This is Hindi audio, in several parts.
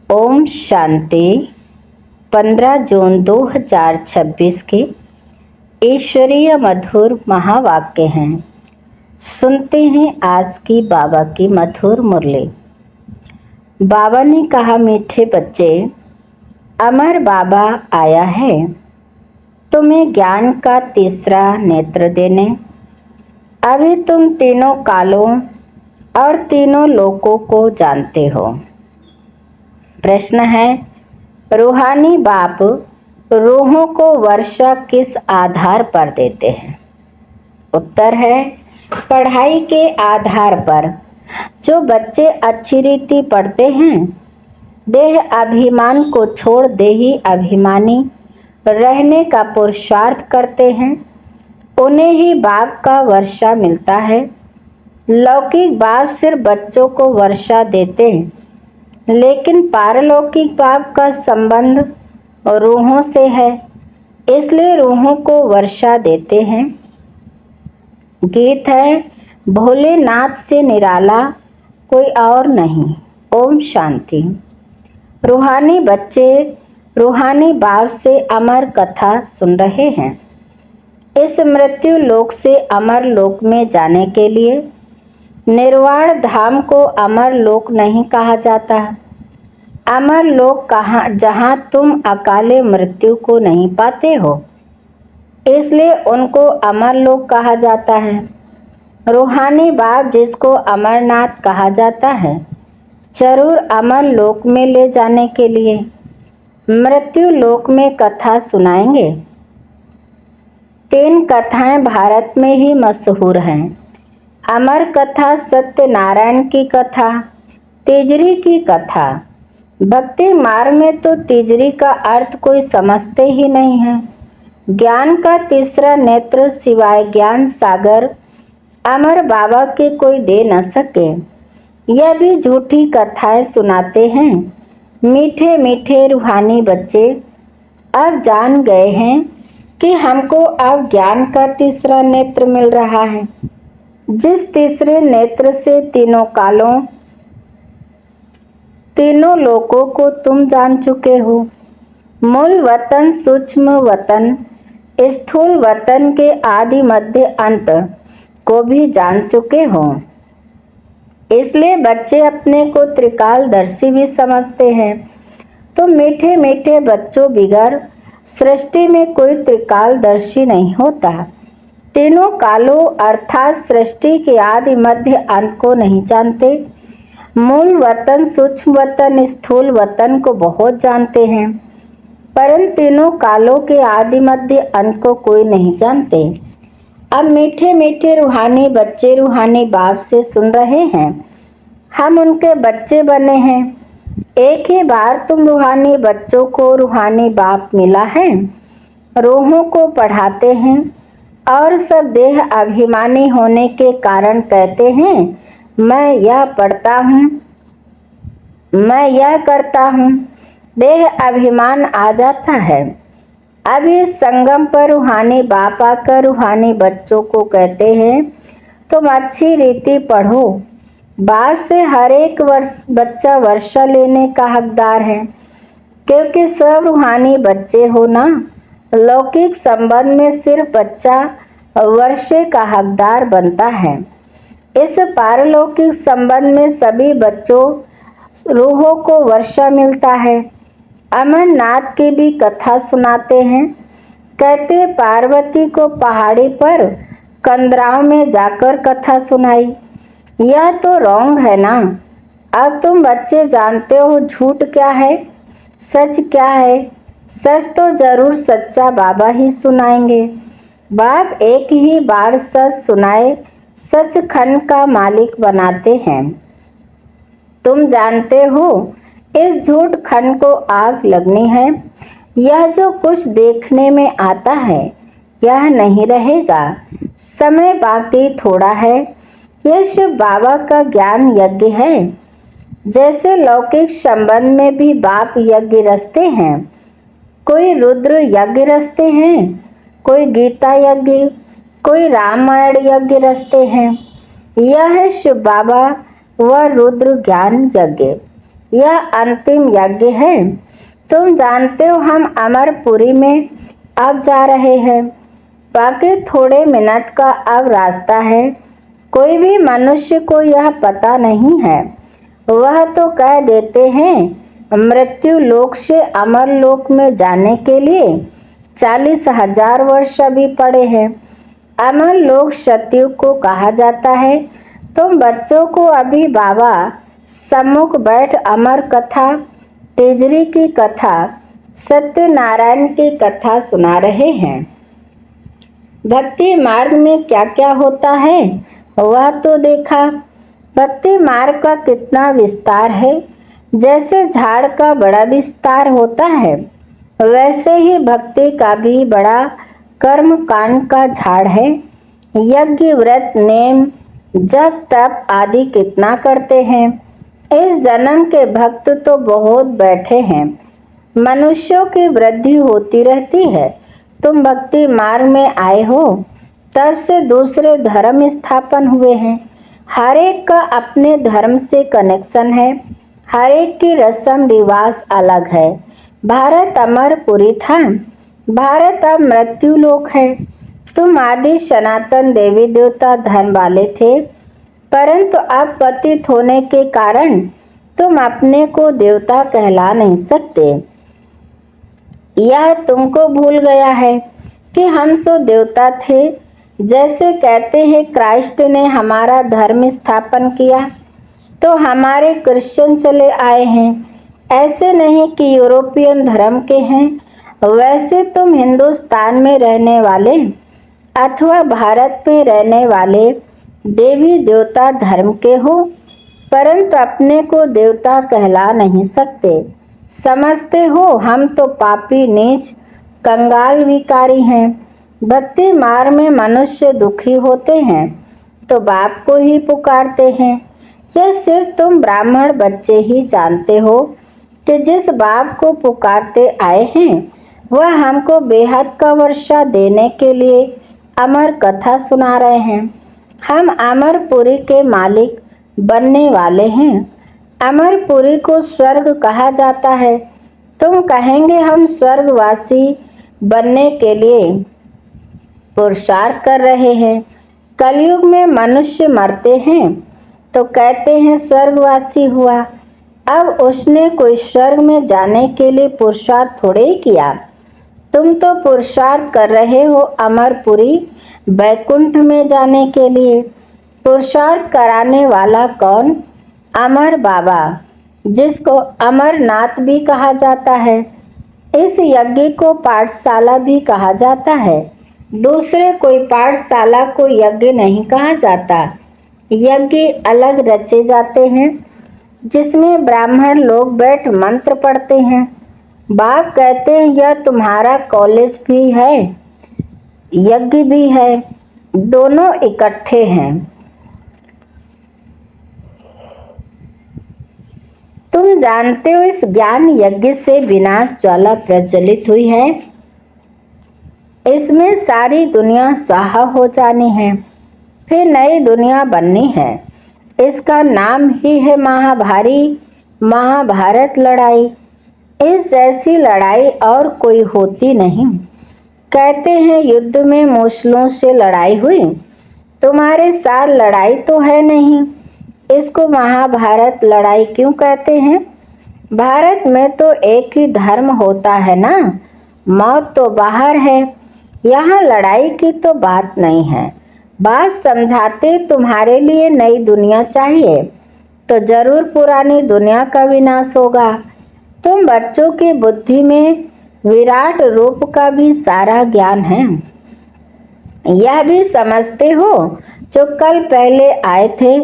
ओम शांति। 15 जून 2026 के ईश्वरीय मधुर महावाक्य हैं। सुनते हैं आज की बाबा की मधुर मुरली। बाबा ने कहा, मीठे बच्चे, अमर बाबा आया है तुम्हें ज्ञान का तीसरा नेत्र देने। अभी तुम तीनों कालों और तीनों लोकों को जानते हो। प्रश्न है, रूहानी बाप रूहों को वर्षा किस आधार पर देते हैं? उत्तर है, पढ़ाई के आधार पर। जो बच्चे अच्छी रीति पढ़ते हैं, देह अभिमान को छोड़ देही अभिमानी रहने का पुरुषार्थ करते हैं, उन्हें ही बाप का वर्षा मिलता है। लौकिक बाप सिर्फ बच्चों को वर्षा देते हैं, लेकिन पारलौकिक बाप का संबंध रूहों से है, इसलिए रूहों को वर्षा देते हैं। गीत है, भोलेनाथ से निराला कोई और नहीं। ओम शांति। रूहानी बच्चे रूहानी बाप से अमर कथा सुन रहे हैं। इस मृत्यु लोक से अमर लोक में जाने के लिए निर्वाण धाम को अमर लोक नहीं कहा जाता। अमर लोक कहाँ, जहाँ तुम अकाले मृत्यु को नहीं पाते हो, इसलिए उनको अमर लोक कहा जाता है। रूहानी बाप जिसको अमरनाथ कहा जाता है, जरूर अमर लोक में ले जाने के लिए मृत्यु लोक में कथा सुनाएंगे। 3 कथाएं भारत में ही मशहूर हैं। अमर कथा, सत्यनारायण की कथा, तिजरी की कथा। भक्ति मार्ग में तो तिजरी का अर्थ कोई समझते ही नहीं है। ज्ञान का तीसरा नेत्र सिवाय ज्ञान सागर अमर बाबा के कोई दे न सके। यह भी झूठी कथाएं सुनाते हैं। मीठे मीठे रूहानी बच्चे अब जान गए हैं कि हमको अब ज्ञान का तीसरा नेत्र मिल रहा है। जिस तीसरे नेत्र से तीनों कालों तीनों लोकों को तुम जान चुके हो। मूल वतन, सूक्ष्म वतन, स्थूल वतन के आदि मध्य अंत को भी जान चुके हो। इसलिए बच्चे अपने को त्रिकालदर्शी भी समझते हैं। तो मीठे मीठे बच्चों, बिगर सृष्टि में कोई त्रिकालदर्शी नहीं होता। तीनों कालों अर्थात सृष्टि के आदि मध्य अंत को नहीं जानते। मूल वतन, सूक्ष्म वतन, स्थूल वतन को बहुत जानते हैं, परंतु तीनों कालों के आदि मध्य अंत को कोई नहीं जानते। अब मीठे मीठे रूहानी बच्चे रूहानी बाप से सुन रहे हैं। हम उनके बच्चे बने हैं। एक ही बार तुम रूहानी बच्चों को रूहानी बाप मिला है। रूहों को पढ़ाते हैं और सब देह अभिमानी होने के कारण कहते हैं, मैं यह पढ़ता हूँ, मैं यह करता हूँ। देह अभिमान आ जाता है। अब इस संगम पर रूहानी बाप आकर रूहानी बच्चों को कहते हैं, तुम अच्छी रीति पढ़ो। बाप से हर एक बच्चा वर्षा लेने का हकदार है, क्योंकि सब रूहानी बच्चे हो ना। लौकिक संबंध में सिर्फ बच्चा वर्षे का हकदार बनता है। इस पारलौकिक संबंध में सभी बच्चों रूहों को वर्षा मिलता है। अमरनाथ की भी कथा सुनाते हैं। कहते पार्वती को पहाड़ी पर कंदराव में जाकर कथा सुनाई। यह तो रॉन्ग है ना। अब तुम बच्चे जानते हो झूठ क्या है, सच क्या है। सच तो जरूर सच्चा बाबा ही सुनाएंगे। बाप एक ही बार सच सुनाए सचखंड का मालिक बनाते हैं। तुम जानते हो इस झूठ खंड को आग लगनी है। यह जो कुछ देखने में आता है, यह नहीं रहेगा। समय बाकी थोड़ा है। यह शिव बाबा का ज्ञान यज्ञ है। जैसे लौकिक संबंध में भी बाप यज्ञ रचते हैं। कोई रुद्र यज्ञ रचते हैं, कोई गीता यज्ञ, कोई रामायण यज्ञ रचते हैं। यह है शिव बाबा व रुद्र ज्ञान यज्ञ। यह अंतिम यज्ञ है। तुम जानते हो हम अमरपुरी में अब जा रहे हैं। बाकी थोड़े मिनट का अब रास्ता है। कोई भी मनुष्य को यह पता नहीं है। वह तो कह देते हैं मृत्यु लोक से अमर लोक में जाने के लिए 40,000 वर्ष अभी पड़े हैं। अमर लोक सतयुग को कहा जाता है। तुम बच्चों को अभी बाबा सम्मुख बैठ अमर कथा, तिजरी की कथा, सत्यनारायण की कथा सुना रहे हैं। भक्ति मार्ग में क्या क्या होता है वह तो देखा। भक्ति मार्ग का कितना विस्तार है। जैसे झाड़ का बड़ा विस्तार होता है वैसे ही भक्ति का भी बड़ा कर्म कांड का झाड़ है। यज्ञ, व्रत, नेम, जप, तप आदि कितना करते हैं। इस जन्म के भक्त तो बहुत बैठे हैं। मनुष्यों की वृद्धि होती रहती है। तुम भक्ति मार्ग में आए हो तब से दूसरे धर्म स्थापन हुए हैं। हर एक का अपने धर्म से कनेक्शन है। हर एक की रस्म रिवाज अलग है। भारत अमरपुरी था। भारत अब मृत्यु लोक है। तुम आदि सनातन देवी देवता धर्म वाले थे, परंतु अब पतित होने के कारण तुम अपने को देवता कहला नहीं सकते। यह तुमको भूल गया है कि हम सो देवता थे। जैसे कहते हैं क्राइस्ट ने हमारा धर्म स्थापन किया तो हमारे क्रिश्चियन चले आए हैं। ऐसे नहीं कि यूरोपियन धर्म के हैं। वैसे तुम हिंदुस्तान में रहने वाले अथवा भारत में रहने वाले देवी देवता धर्म के हो, परंतु अपने को देवता कहला नहीं सकते। समझते हो हम तो पापी, नीच, कंगाल, विकारी हैं। भक्ति मार्ग में मनुष्य दुखी होते हैं तो बाप को ही पुकारते हैं। यह सिर्फ तुम ब्राह्मण बच्चे ही जानते हो कि जिस बाप को पुकारते आए हैं वह हमको बेहद का वर्षा देने के लिए अमर कथा सुना रहे हैं। हम अमरपुरी के मालिक बनने वाले हैं। अमरपुरी को स्वर्ग कहा जाता है। तुम कहेंगे हम स्वर्गवासी बनने के लिए पुरुषार्थ कर रहे हैं। कलयुग में मनुष्य मरते हैं तो कहते हैं स्वर्गवासी हुआ। अब उसने कोई स्वर्ग में जाने के लिए पुरुषार्थ थोड़े ही किया। तुम तो पुरुषार्थ कर रहे हो अमरपुरी बैकुंठ में जाने के लिए। पुरुषार्थ कराने वाला कौन? अमर बाबा, जिसको अमरनाथ भी कहा जाता है। इस यज्ञ को पाठशाला भी कहा जाता है। दूसरे कोई पाठशाला को यज्ञ नहीं कहा जाता। यज्ञ अलग रचे जाते हैं जिसमें ब्राह्मण लोग बैठ मंत्र पढ़ते हैं। बाप कहते हैं यह तुम्हारा कॉलेज भी है, यज्ञ भी है, दोनों इकट्ठे हैं। तुम जानते हो इस ज्ञान यज्ञ से विनाश ज्वाला प्रज्वलित हुई है। इसमें सारी दुनिया स्वाहा हो जानी है, फिर नई दुनिया बननी है। इसका नाम ही है महाभारत लड़ाई। इस जैसी लड़ाई और कोई होती नहीं। कहते हैं युद्ध में मूसलों से लड़ाई हुई। तुम्हारे साथ लड़ाई तो है नहीं, इसको महाभारत लड़ाई क्यों कहते हैं? भारत में तो एक ही धर्म होता है ना। मौत तो बाहर है, यहाँ लड़ाई की तो बात नहीं है। बाप समझाते तुम्हारे लिए नई दुनिया चाहिए तो जरूर पुरानी दुनिया का विनाश होगा। तुम बच्चों की बुद्धि में विराट रूप का भी सारा ज्ञान है। यह भी समझते हो जो कल पहले आए थे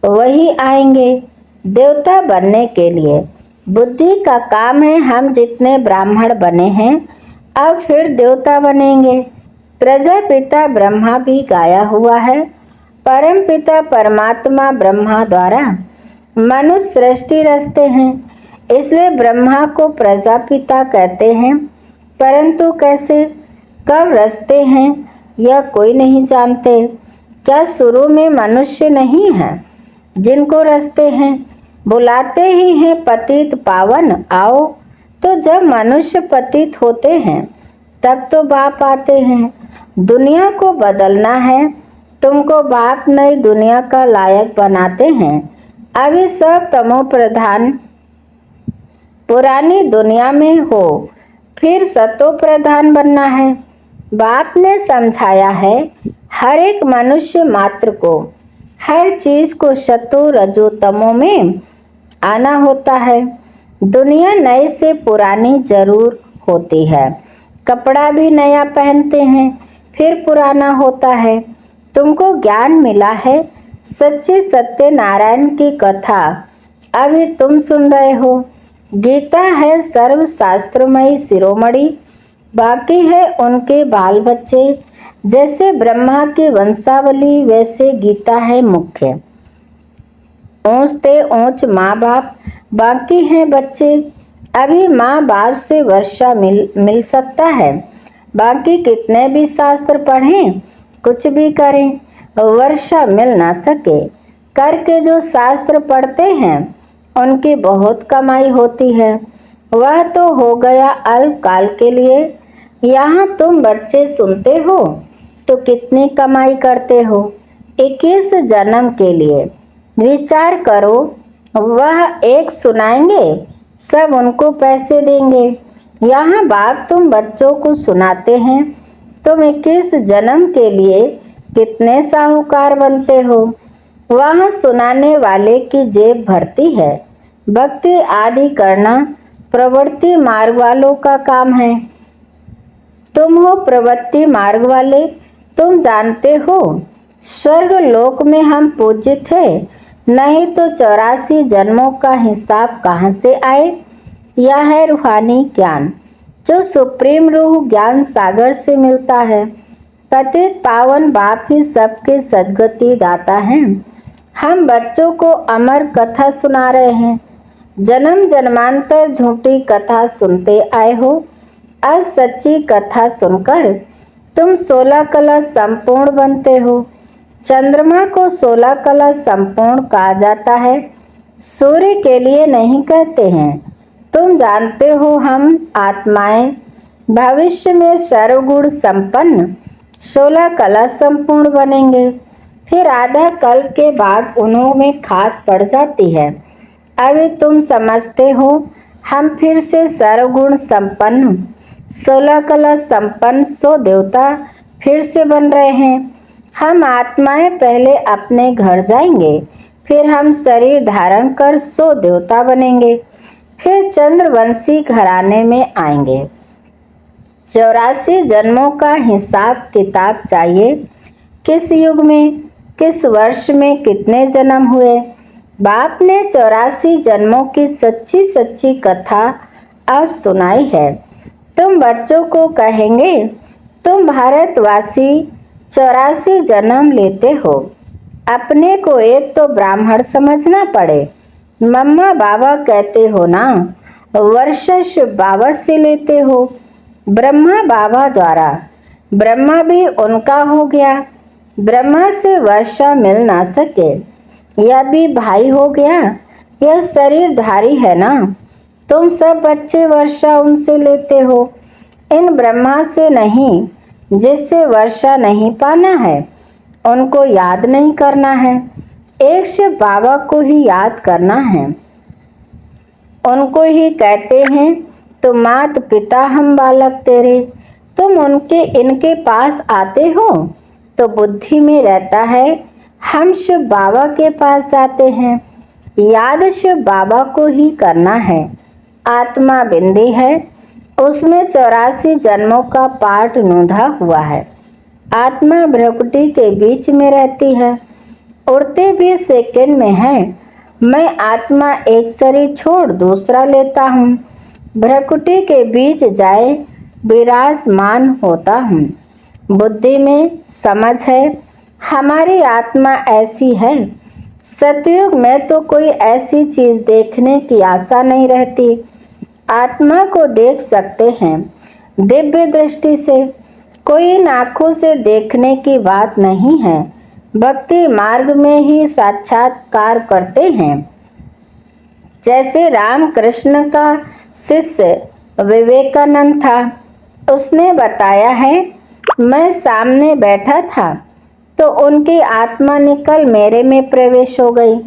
वही आएंगे देवता बनने के लिए। बुद्धि का काम है। हम जितने ब्राह्मण बने हैं अब फिर देवता बनेंगे। प्रजापिता ब्रह्मा भी गाया हुआ है। परम पिता परमात्मा ब्रह्मा द्वारा मनुष्य सृष्टि रचते हैं, इसलिए ब्रह्मा को प्रजापिता कहते हैं। परंतु कैसे, कब रचते हैं यह कोई नहीं जानते। क्या शुरू में मनुष्य नहीं है जिनको रचते हैं? बुलाते ही हैं पतित पावन आओ। तो जब मनुष्य पतित होते हैं तब तो बाप आते हैं। दुनिया को बदलना है, तुमको बाप नई दुनिया का लायक बनाते हैं। अभी सब तमो प्रधान पुरानी दुनिया में हो, फिर सतो प्रधान बनना है। बाप ने समझाया है हर एक मनुष्य मात्र को हर चीज को सतो रजो तमो में आना होता है। दुनिया नए से पुरानी जरूर होती है, कपड़ा भी नया पहनते हैं फिर पुराना होता है। तुमको ज्ञान मिला है सच्चे सत्य नारायण की कथा, अभी तुम सुन रहे हो। गीता है सर्व शास्त्रमयी शिरोमणि, बाकी है उनके बाल बच्चे। जैसे ब्रह्मा की वंशावली वैसे गीता है मुख्य। ऊंच ते ऊंच माँ बाप, बाकी हैं बच्चे। अभी माँ बाप से वर्षा मिल सकता है, बाकी कितने भी शास्त्र पढ़ें कुछ भी करें वर्षा मिल ना सके। करके जो शास्त्र पढ़ते हैं उनकी बहुत कमाई होती है, वह तो हो गया अल्पकाल के लिए। यहाँ तुम बच्चे सुनते हो तो कितनी कमाई करते हो 21 जन्म के लिए। विचार करो, वह एक सुनाएंगे सब उनको पैसे देंगे। यहाँ बाप तुम बच्चों को सुनाते हैं, तुम 21 जन्म के लिए कितने साहूकार बनते हो। वहाँ सुनाने वाले की जेब भरती है। भक्ति आदि करना प्रवृत्ति मार्ग वालों का काम है। तुम हो प्रवृत्ति मार्ग वाले, तुम जानते हो स्वर्ग लोक में हम पूज्य थे, नहीं तो 84 जन्मों का हिसाब कहाँ से आए। यह है रूहानी ज्ञान जो सुप्रीम रूह ज्ञान सागर से मिलता है। पतित पावन बाप ही सबके सद्गति दाता हैं। हम बच्चों को अमर कथा सुना रहे हैं। जन्म जन्मांतर झूठी कथा सुनते आए हो, अब सच्ची कथा सुनकर तुम 16 कला संपूर्ण बनते हो। चंद्रमा को 16 कला संपूर्ण कहा जाता है, सूर्य के लिए नहीं कहते हैं। तुम जानते हो हम आत्माएं भविष्य में सर्वगुण संपन्न 16 कला संपूर्ण बनेंगे। फिर आधा कल्प के बाद उन्होंने खाद पड़ जाती है। अभी तुम समझते हो हम फिर से सर्वगुण संपन्न 16 कला संपन्न 100 देवता फिर से बन रहे हैं। हम आत्माएं पहले अपने घर जाएंगे, फिर हम शरीर धारण कर 100 देवता बनेंगे, फिर चंद्रवंशी घराने में आएंगे। 84 जन्मों का हिसाब किताब चाहिए, किस युग में किस वर्ष में कितने जन्म हुए। बाप ने 84 जन्मों की सच्ची सच्ची कथा अब सुनाई है। तुम बच्चों को कहेंगे तुम भारतवासी 84 जन्म लेते हो, अपने को एक तो ब्राह्मण समझना पड़े। मम्मा बाबा कहते हो ना, वर्षश बाबा से लेते हो। ब्रह्मा बाबा द्वारा ब्रह्मा भी उनका हो गया, ब्रह्मा से वर्षा मिल ना सके। यह भी भाई हो गया, यह शरीरधारी है ना। तुम सब बच्चे वर्षा उनसे लेते हो, इन ब्रह्मा से नहीं। जिससे वर्षा नहीं पाना है उनको याद नहीं करना है, एक शिव बाबा को ही याद करना है। उनको ही कहते हैं तो मात पिता हम बालक तेरे। तुम उनके इनके पास आते हो तो बुद्धि में रहता है हम शिव बाबा के पास जाते हैं। याद शिव बाबा को ही करना है। आत्मा बिंदी है, उसमें 84 जन्मों का पाठ नोंधा हुआ है। आत्मा भ्रकुटी के बीच में रहती है, उड़ते भी सेकंड में है। मैं आत्मा एक शरीर छोड़ दूसरा लेता हूँ, भ्रकुटी के बीच जाए विराजमान होता हूँ। बुद्धि में समझ है हमारी आत्मा ऐसी है। सतयुग में तो कोई ऐसी चीज देखने की आशा नहीं रहती। आत्मा को देख सकते हैं दिव्य दृष्टि से, कोई इन आँखों से देखने की बात नहीं है। भक्ति मार्ग में ही साक्षात्कार करते हैं। जैसे रामकृष्ण का शिष्य विवेकानंद था, उसने बताया है, मैं सामने बैठा था तो उनकी आत्मा निकल मेरे में प्रवेश हो गई।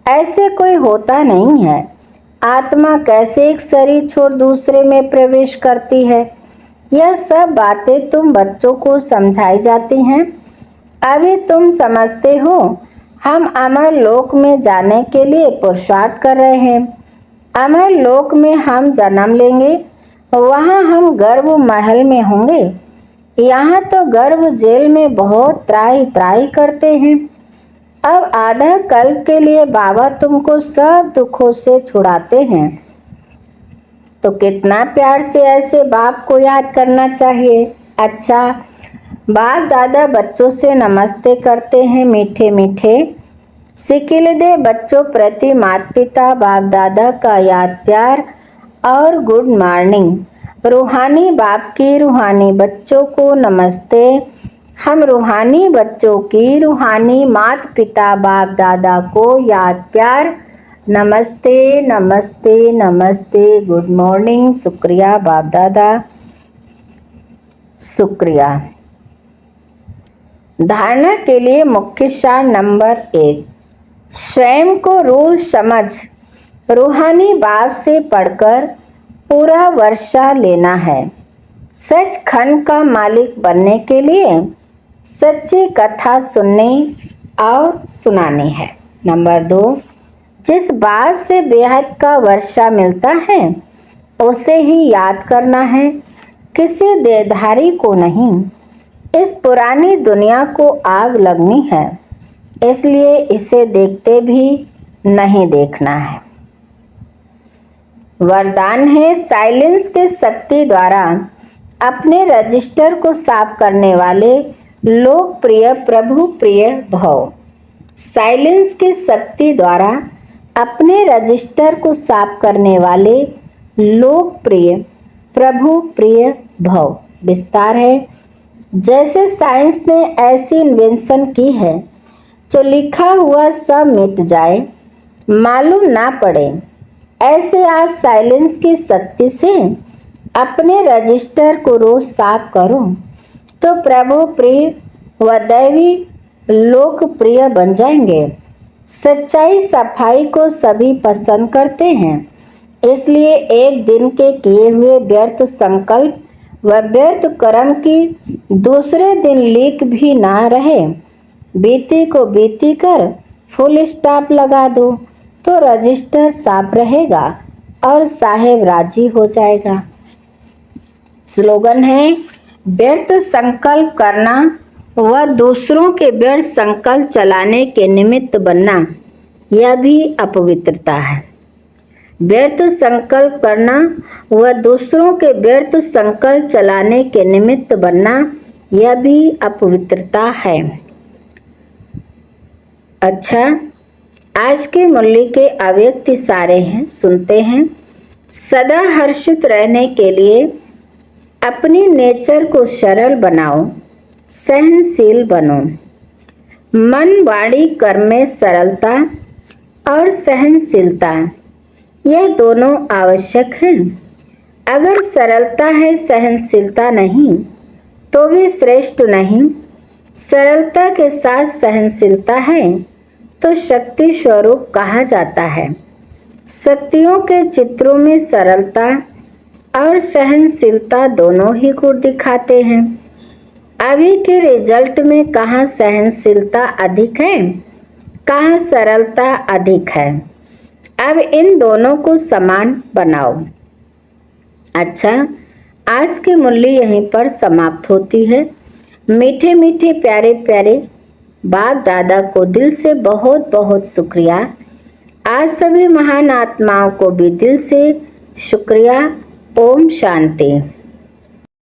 ऐसे कोई होता नहीं है। आत्मा कैसे एक शरीर छोड़ दूसरे में प्रवेश करती है? यह सब बातें तुम बच्चों को समझाई जाती हैं। अभी तुम समझते हो। हम अमर लोक में जाने के लिए पुरुषार्थ कर रहे हैं। अमर लोक में हम जन्म लेंगे, वहाँ हम गर्भ महल में होंगे। यहाँ तो गर्भ जेल में बहुत त्राही त्राही करते हैं। अब आधा कल्प के लिए बाबा तुमको सब दुखों से छुड़ाते हैं, तो कितना प्यार से ऐसे बाप को याद करना चाहिए। अच्छा, बाप दादा बच्चों से नमस्ते करते हैं मीठे मीठे। सिकिलदे बच्चों प्रति माता पिता बाप दादा का याद प्यार और गुड मॉर्निंग। रूहानी बाप की रूहानी बच्चों को नमस्ते। हम रूहानी बच्चों की रूहानी माता पिता बाप दादा को याद प्यार नमस्ते नमस्ते नमस्ते, गुड मॉर्निंग, शुक्रिया बाप दादा, शुक्रिया। धारणा के लिए मुख्य सार नंबर 1, स्वयं को रूह समझ रूहानी बाप से पढ़कर पूरा वर्षा लेना है। सचखंड का मालिक बनने के लिए सच्ची कथा सुननी और सुनानी है। नंबर 2, जिस बाप से बेहद का वर्षा मिलता है उसे ही याद करना है, किसी देहधारी को नहीं। इस पुरानी दुनिया को आग लगनी है, इसलिए इसे देखते भी नहीं देखना है। वरदान है, साइलेंस के शक्ति द्वारा अपने रजिस्टर को साफ करने वाले लोकप्रिय प्रभु प्रिय भव। साइलेंस की शक्ति द्वारा अपने रजिस्टर को साफ करने वाले लोकप्रिय प्रभु प्रिय भव। विस्तार है, जैसे साइंस ने ऐसी इन्वेंशन की है जो लिखा हुआ सब मिट जाए, मालूम ना पड़े, ऐसे आप साइलेंस की शक्ति से अपने रजिस्टर को रोज साफ करो तो प्रभु प्रिय व दैवी लोकप्रिय बन जाएंगे। सच्चाई सफाई को सभी पसंद करते हैं, इसलिए एक दिन के किए हुए व्यर्थ संकल्प व व्यर्थ कर्म की दूसरे दिन लीक भी ना रहे। बीती को बीती कर फुल स्टॉप लगा दो तो रजिस्टर साफ रहेगा और साहेब राजी हो जाएगा। स्लोगन है, व्यर्थ संकल्प करना व दूसरों के व्यर्थ संकल्प चलाने के निमित्त बनना, यह भी अपवित्रता है। व्यर्थ संकल्प करना व दूसरों के व्यर्थ संकल्प चलाने के निमित्त बनना, यह भी अपवित्रता है। अच्छा, आज के मूल्य के अव्यक्त इशारे हैं, सुनते हैं। सदा हर्षित रहने के लिए अपनी नेचर को सरल बनाओ, सहनशील बनो। मन वाणी कर्म में सरलता और सहनशीलता, यह दोनों आवश्यक हैं। अगर सरलता है सहनशीलता नहीं तो भी श्रेष्ठ नहीं। सरलता के साथ सहनशीलता है तो शक्ति स्वरूप कहा जाता है। शक्तियों के चित्रों में सरलता और सहनशीलता दोनों ही गुण दिखाते हैं। अभी के रिजल्ट में कहाँ सहनशीलता अधिक है, कहाँ सरलता अधिक है। अब इन दोनों को समान बनाओ। अच्छा, आज की मूल्य यहीं पर समाप्त होती है। मीठे मीठे प्यारे प्यारे बाप दादा को दिल से बहुत बहुत शुक्रिया। आप सभी महान आत्माओं को भी दिल से शुक्रिया। ओम शांति।